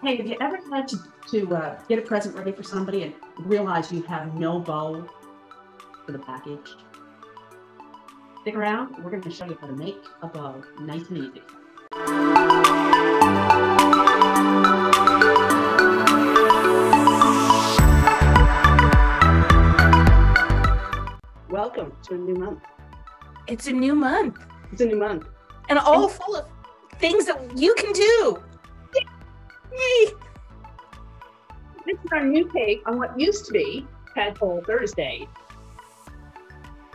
Hey, have you ever had to get a present ready for somebody and realize you have no bow for the package? Stick around. We're going to show you how to make a bow nice and easy. Welcome to a new month. It's a new month. It's a new month. And all full of things that you can do. Yay! This is our new take on what used to be Tadpole Thursday.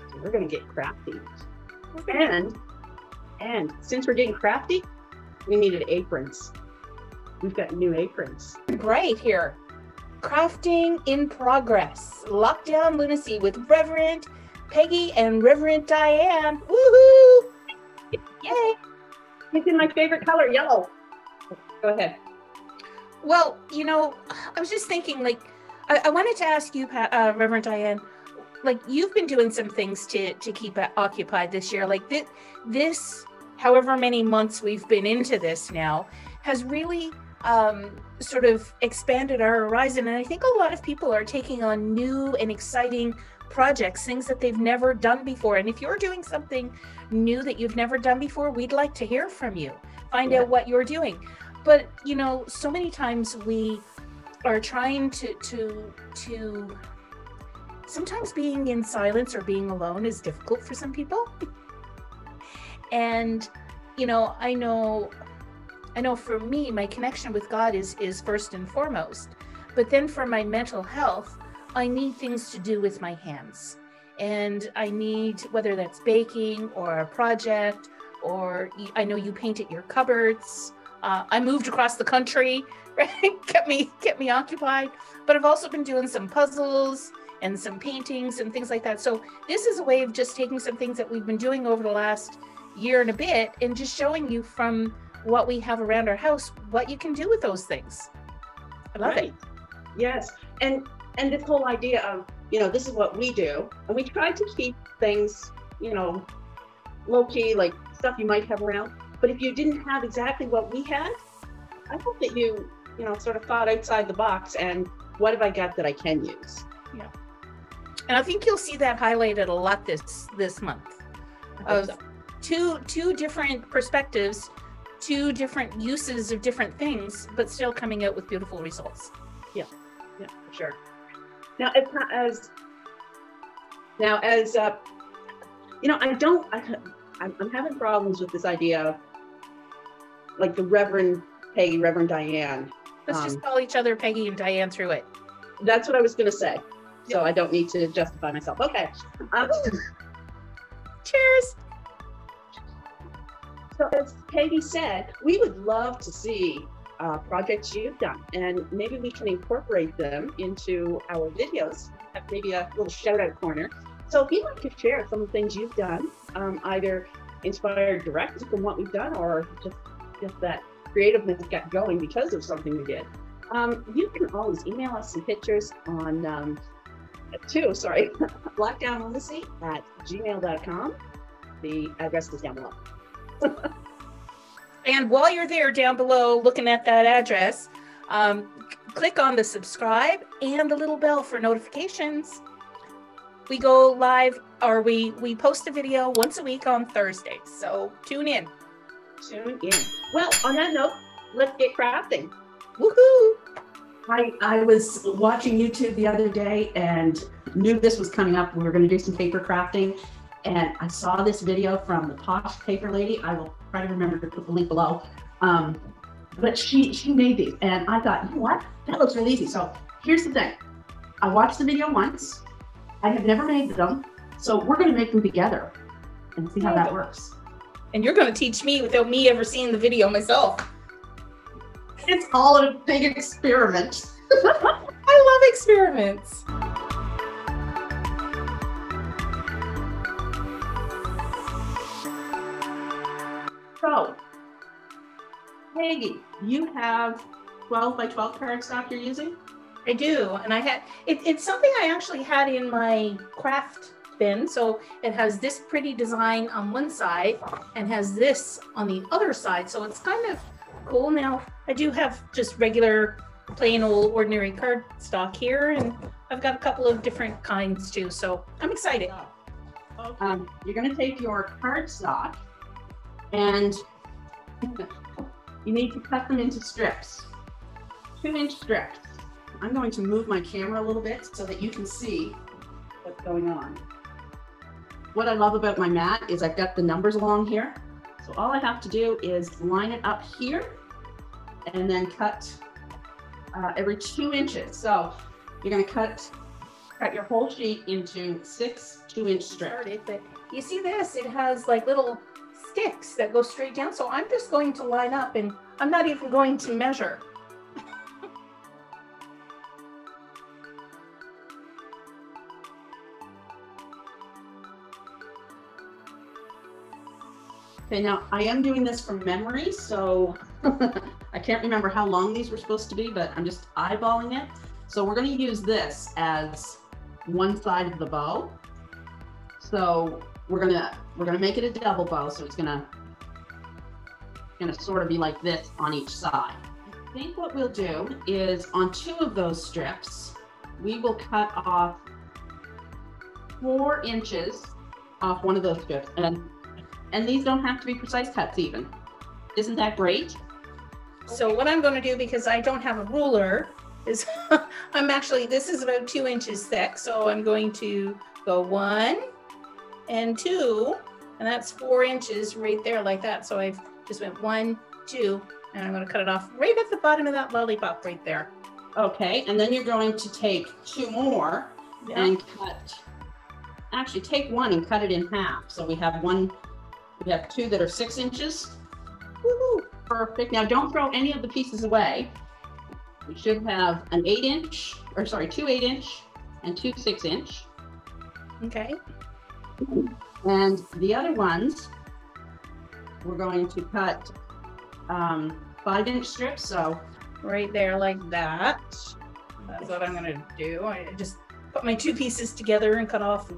So we're going to get crafty. And since we're getting crafty, we needed aprons. We've got new aprons. Right here. Crafting in progress. Lockdown Lunacy with Reverend Peggy and Reverend Diane. Woohoo! Yay! It's in my favorite color, yellow. Go ahead. Well, you know, I was just thinking, like, I wanted to ask you, Reverend Diane, like, you've been doing some things to keep occupied this year. Like, this, however many months we've been into this now, has really sort of expanded our horizon. And I think a lot of people are taking on new and exciting projects, things that they've never done before. And if you're doing something new that you've never done before, we'd like to hear from you. Find out what you're doing. But, you know, so many times we are trying to sometimes being in silence or being alone is difficult for some people. And, you know, I know for me, my connection with God is first and foremost. But then for my mental health, I need things to do with my hands. And I need, whether that's baking or a project, or I know you painted your cupboards. I moved across the country, right? kept me occupied. But I've also been doing some puzzles and some paintings and things like that. So this is a way of just taking some things that we've been doing over the last year and a bit and just showing you from what we have around our house, what you can do with those things. I love it. Yes. And this whole idea of, you know, this is what we do. And we try to keep things, you know, low key, like stuff you might have around. But if you didn't have exactly what we had, I hope that you know, sort of thought outside the box and what have I got that I can use? Yeah. And I think you'll see that highlighted a lot this month. Of two different perspectives, two different uses of different things, but still coming out with beautiful results. Yeah, for sure. Now, it's not as you know, I'm having problems with this idea of like the Reverend Peggy, Reverend Diane. Let's just call each other Peggy and Diane through it. That's what I was going to say. So I don't need to justify myself. Okay. Cheers. So as Peggy said, we would love to see projects you've done, and maybe we can incorporate them into our videos, have maybe a little shout out corner. So if you'd like to share some of the things you've done, either inspired directly from what we've done or just that creativeness got going because of something we did, you can always email us some pictures on blackdownlunacy@gmail.com. The address is down below. And while you're there down below looking at that address, click on the subscribe and the little bell for notifications. We go live, or we post a video once a week on Thursdays, so tune in. Well, on that note, let's get crafting. Woohoo! I was watching YouTube the other day and knew this was coming up. We were going to do some paper crafting, and I saw this video from the Posh Paper Lady. I will try to remember to put the link below. But she made these, and I thought, you know what? That looks really easy. So here's the thing. I watched the video once. I have never made them, so we're going to make them together and see how that works. And you're going to teach me without me ever seeing the video myself. It's all a big experiment. I love experiments. So, Peggy, you have 12 by 12 cardstock you're using? I do, and I had it's something I actually had in my craft bin. So it has this pretty design on one side and has this on the other side. So it's kind of cool. Now, I do have just regular, plain old ordinary cardstock here, and I've got a couple of different kinds too, so I'm excited. You're going to take your cardstock and you need to cut them into strips, 2-inch strips. I'm going to move my camera a little bit so that you can see what's going on. What I love about my mat is I've got the numbers along here. So all I have to do is line it up here and then cut every 2 inches. So you're going to cut your whole sheet into 6 2-inch strips. But you see this? It has like little sticks that go straight down. So I'm just going to line up, and I'm not even going to measure. Okay, now I am doing this from memory, so I can't remember how long these were supposed to be, but I'm just eyeballing it. So we're going to use this as one side of the bow. So we're gonna make it a double bow, so it's gonna sort of be like this on each side. I think what we'll do is on 2 of those strips, we will cut off 4 inches off one of those strips, and these don't have to be precise cuts even. Isn't that great? So what I'm going to do, because I don't have a ruler, is this is about 2 inches thick, so I'm going to go 1 and 2, and that's 4 inches right there like that. So I've just went 1, 2, and I'm going to cut it off right at the bottom of that lollipop right there. Okay, and then you're going to take 2 more and actually take 1 and cut it in half. So we have 2 that are 6 inches. Woohoo! Perfect. Now don't throw any of the pieces away. We should have an 2 8-inch and 2 6-inch. Okay. And the other ones, we're going to cut 5-inch strips. So right there like that. That's what I'm going to do. I just put my 2 pieces together and cut off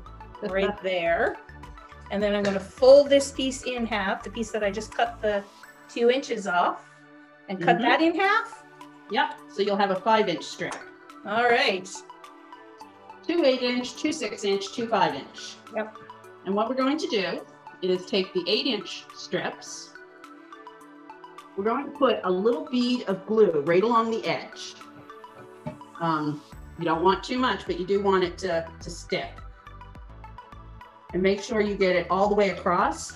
right there. And then I'm going to fold this piece in half, the piece that I just cut the 2 inches off, and cut that in half. Yep, so you'll have a 5-inch strip. All right. 2 8-inch, 2 6-inch, 2 5-inch. Yep. And what we're going to do is take the 8-inch strips. We're going to put a little bead of glue right along the edge. You don't want too much, but you do want it to stick. And make sure you get it all the way across.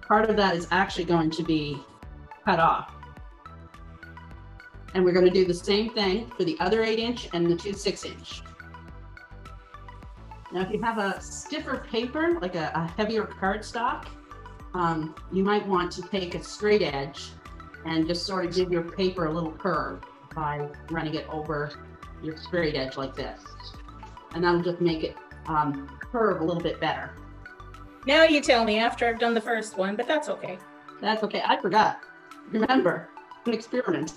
Part of that is actually going to be cut off. And we're going to do the same thing for the other 8-inch and the 2 6-inch. Now, if you have a stiffer paper, like a heavier cardstock, you might want to take a straight edge and just sort of give your paper a little curve by running it over your straight edge like this. And that'll just make it curve a little bit better. Now you tell me after I've done the first one, but that's okay. That's okay. I forgot. Remember, an experiment.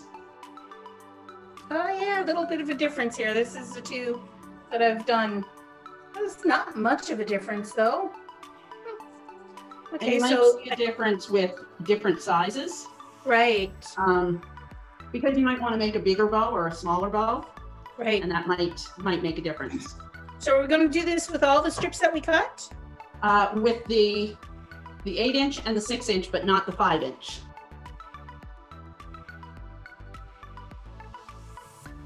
Oh yeah, a little bit of a difference here. This is the 2 that I've done. There's not much of a difference though. Okay, and you might see a difference with different sizes. Right. Because you might want to make a bigger bow or a smaller bow. Right. And that might make a difference. So we're going to do this with all the strips that we cut? With the 8-inch and the 6-inch, but not the 5-inch.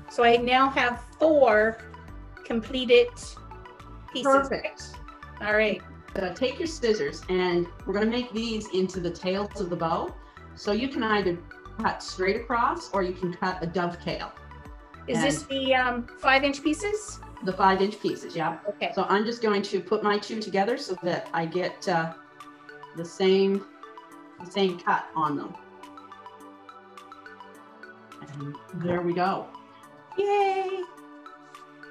So I now have 4 completed pieces. Perfect. All right. Take your scissors, and we're going to make these into the tails of the bow. So you can either cut straight across, or you can cut a dovetail. Is this the 5-inch pieces? The 5-inch pieces, yeah. Okay. So I'm just going to put my 2 together so that I get the same cut on them. And there we go. Yay!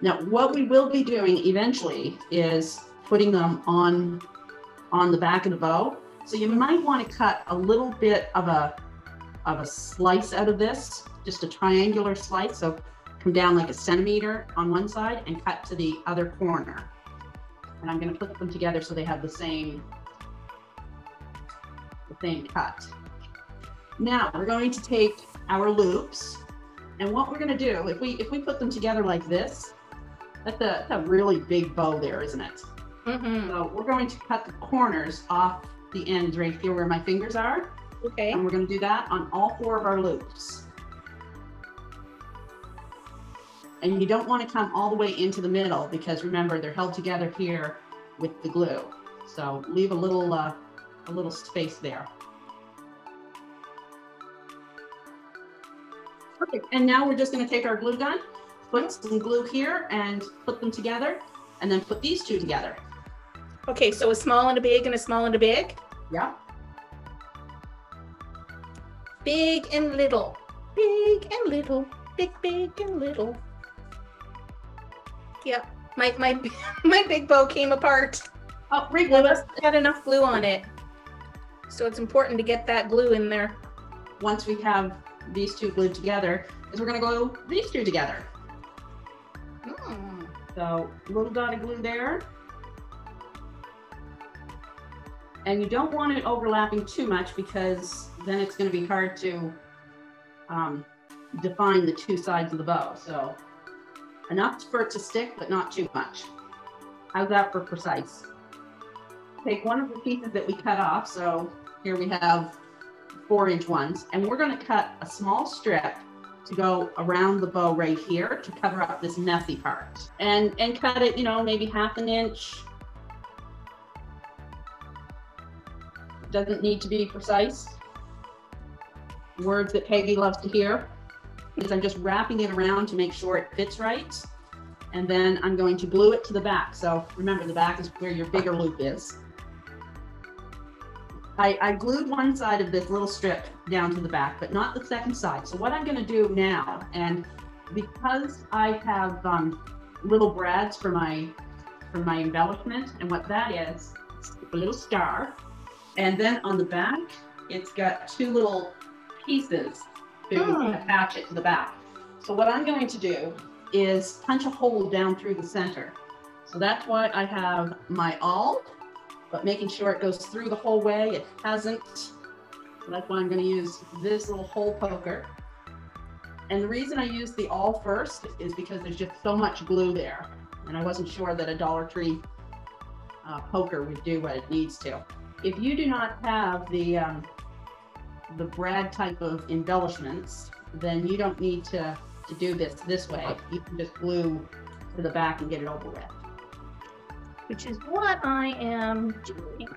Now, what we will be doing eventually is putting them on the back of the bow. So you might want to cut a little bit of a slice out of this, just a triangular slice. So come down like 1 centimeter on one side and cut to the other corner. And I'm going to put them together so they have the same cut. Now we're going to take our loops, and what we're going to do, if we put them together like this, that's a really big bow there, isn't it? Mm-hmm. So we're going to cut the corners off the ends right here where my fingers are. Okay. And we're going to do that on all 4 of our loops. And you don't want to come all the way into the middle because remember they're held together here with the glue. So leave a little space there. Perfect. And now we're just going to take our glue gun, put some glue here and put them together, and then put these 2 together. Okay, so a small and a big and a small and a big. Yeah. Big and little. Big and little. Big and little. Yep. My big bow came apart. Oh, I must have had enough glue on it. So it's important to get that glue in there. Once we have these 2 glued together, is we're going to glue these 2 together. So a little dot of glue there. And you don't want it overlapping too much because then it's going to be hard to define the 2 sides of the bow. So enough for it to stick, but not too much. How's that for precise? Take one of the pieces that we cut off. So here we have 4-inch ones, and we're going to cut a small strip to go around the bow right here to cover up this messy part. And cut it, you know, maybe 1/2 inch. Doesn't need to be precise. Words that Peggy loves to hear. Because I'm just wrapping it around to make sure it fits right. And then I'm going to glue it to the back. So remember, the back is where your bigger loop is. I glued one side of this little strip down to the back, but not the second side. So what I'm going to do now, and because I have little brads for my embellishment, and what that is a little star, and then on the back it's got 2 little pieces to attach it to the back. So what I'm going to do is punch a hole down through the center. So that's why I have my awl, but making sure it goes through the whole way. It hasn't. So that's why I'm going to use this little hole poker. And the reason I use the awl first is because there's just so much glue there. And I wasn't sure that a Dollar Tree poker would do what it needs to. If you do not have the brad type of embellishments, then you don't need to do this way. You can just glue to the back and get it over with. Which is what I am doing.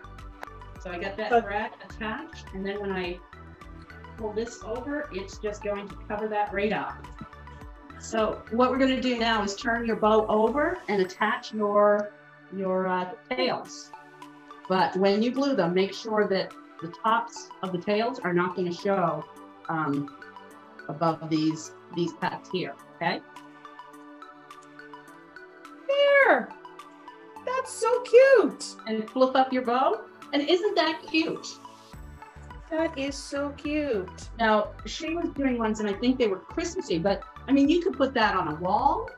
So I got that brad attached, and then when I pull this over, it's just going to cover that right up. So what we're going to do now is turn your bow over and attach your tails. But when you glue them, make sure that the tops of the tails are not going to show above these cuts here, okay? There! That's so cute! And flip up your bow. And isn't that cute? That is so cute. Now, she was doing ones, and I think they were Christmassy, but I mean, you could put that on a wall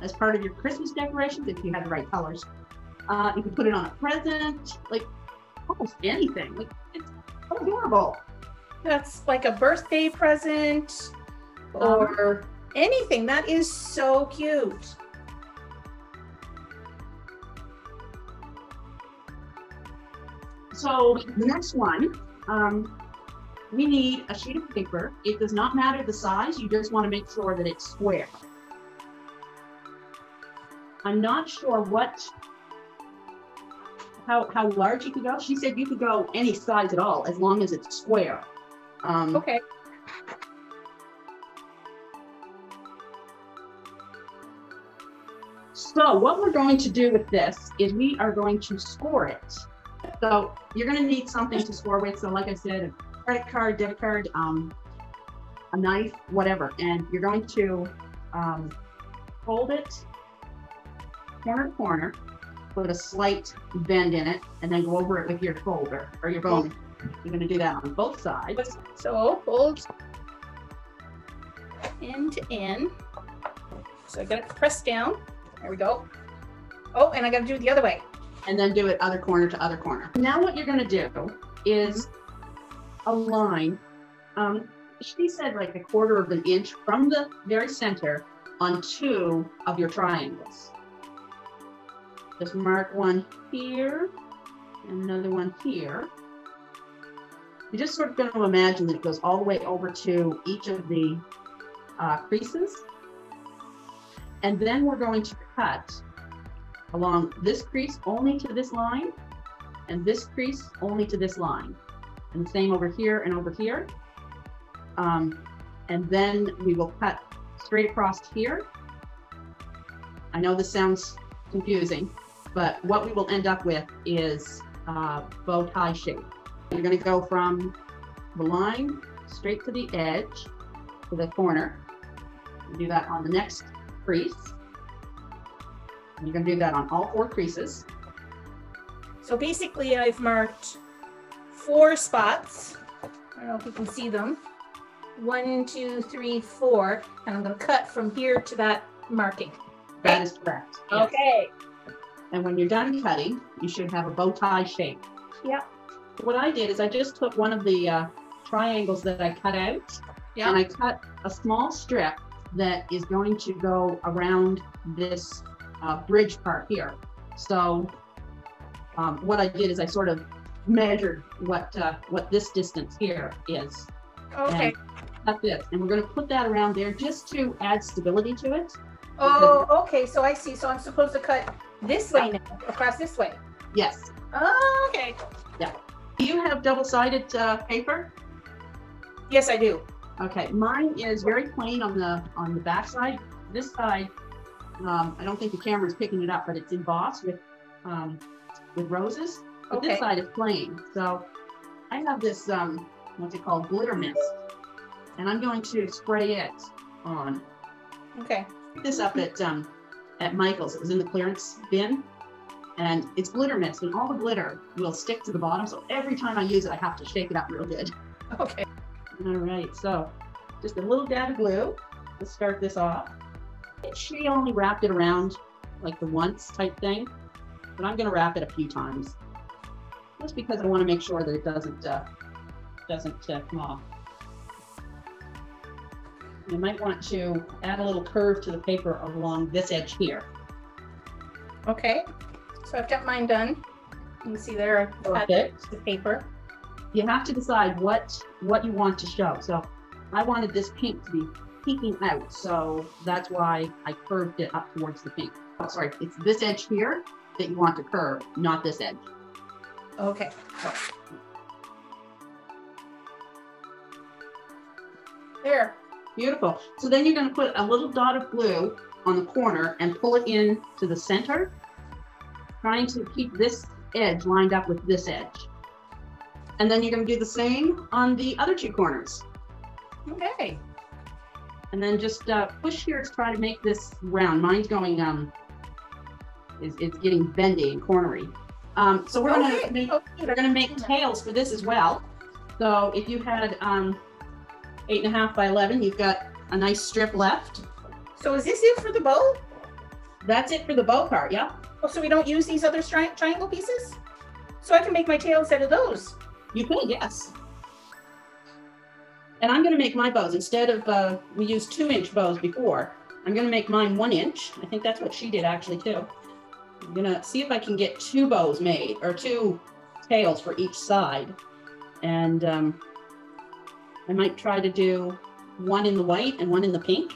as part of your Christmas decorations if you had the right colors. You could put it on a present, like almost anything. Like, it's so adorable. That's like a birthday present or anything. That is so cute. So the next one, we need a sheet of paper. It does not matter the size. You just want to make sure that it's square. I'm not sure how large you could go. She said you could go any size at all as long as it's square. Okay. So what we're going to do with this is we are going to score it. So you're going to need something to score with. So like I said, a credit card, debit card, a knife, whatever. And you're going to fold it corner to corner, put a slight bend in it, and then go over it with your folder or your bone. You're going to do that on both sides. So fold end to end. So I got it pressed down. There we go. Oh, and I got to do it the other way. And then do it other corner to other corner. Now what you're going to do is align She said like 1/4 of an inch from the very center on 2 of your triangles. Just mark one here and another one here. You're just sort of going to imagine that it goes all the way over to each of the creases. And then we're going to cut along this crease only to this line, and this crease only to this line. And the same over here and over here. And then we will cut straight across here. I know this sounds confusing, but what we will end up with is bow tie shape. You're going to go from the line straight to the edge, to the corner. You do that on the next crease. And you're going to do that on all 4 creases. So basically I've marked 4 spots. I don't know if you can see them. 1, 2, 3, 4. And I'm going to cut from here to that marking. That is correct. Yes. Okay. And when you're done cutting, you should have a bow tie shape. Yeah. What I did is I just took one of the triangles that I cut out, and I cut a small strip that is going to go around this bridge part here. So what I did is I sort of measured what this distance here is. Okay. Cut this, and we're going to put that around there just to add stability to it. Oh, okay. So I see. So I'm supposed to cut this way now, across this way. Yes. Oh, okay. Yeah. Do you have double-sided paper? Yes, I do. Okay, mine is very plain on the back side. This side, I don't think the camera is picking it up, but it's embossed with roses. But this side is plain. So I have this what's it called, glitter mist, and I'm going to spray it on. Okay. Picked this up at Michael's. It was in the clearance bin. And it's glitter mist, and all the glitter will stick to the bottom. So every time I use it, I have to shake it up real good. Okay. All right, so just a little dab of glue to start this off. She only wrapped it around like the once type thing, but I'm going to wrap it a few times, just because I want to make sure that it doesn't come off. You might want to add a little curve to the paper along this edge here. Okay. So I've got mine done. You can see there I've added the paper. You have to decide what you want to show. So I wanted this pink to be peeking out, so that's why I curved it up towards the pink. Oh, sorry, it's this edge here that you want to curve, not this edge. Okay. There. Beautiful. So then you're going to put a little dot of glue on the corner and pull it in to the center, trying to keep this edge lined up with this edge. And then you're going to do the same on the other 2 corners. Okay. And then just push here to try to make this round. Mine's going, it's getting bendy and cornery. So we're going to make tails for this as well. So if you had 8.5 by 11, you've got a nice strip left. So is this it for the bow? That's it for the bow part, yeah. Oh, so we don't use these other triangle pieces? So I can make my tails out of those? You could, yes. And I'm going to make my bows. Instead of, we used 2-inch bows before, I'm going to make mine 1 inch. I think that's what she did actually too. I'm going to see if I can get 2 bows made, or 2 tails for each side. And I might try to do 1 in the white and 1 in the pink.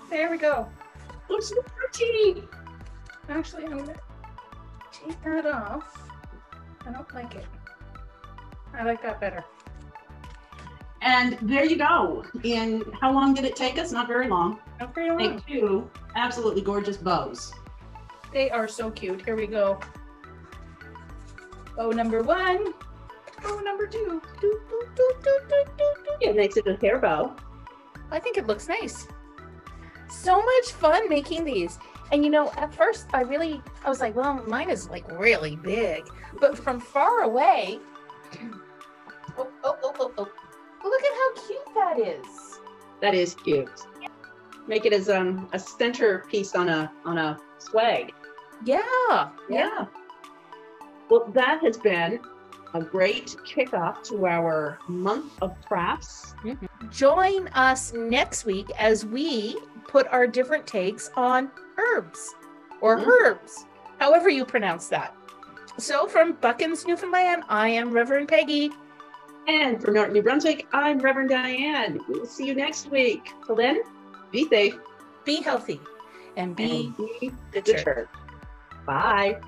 There we go. Looks so pretty. Actually, I'm gonna take that off. I don't like it. I like that better. And there you go. And how long did it take us? Not very long. Not very long. Make 2 absolutely gorgeous bows. They are so cute. Here we go. Bow number 1. Bow number 2. It makes it a hair bow. I think it looks nice. So much fun making these. And you know, at first I was like, well, mine is like really big. But from far away, oh, look at how cute that is. That is cute. Make it as a centerpiece on a swag. Yeah. Yeah. Well, that has been a great kickoff to our month of crafts. Join us next week as we put our different takes on herbs or herbs, however you pronounce that. So from Buckins, Newfoundland, I am Reverend Peggy. And from Norton, New Brunswick, I'm Reverend Diane. We will see you next week. Till then, be safe. Be healthy and be the church. Bye.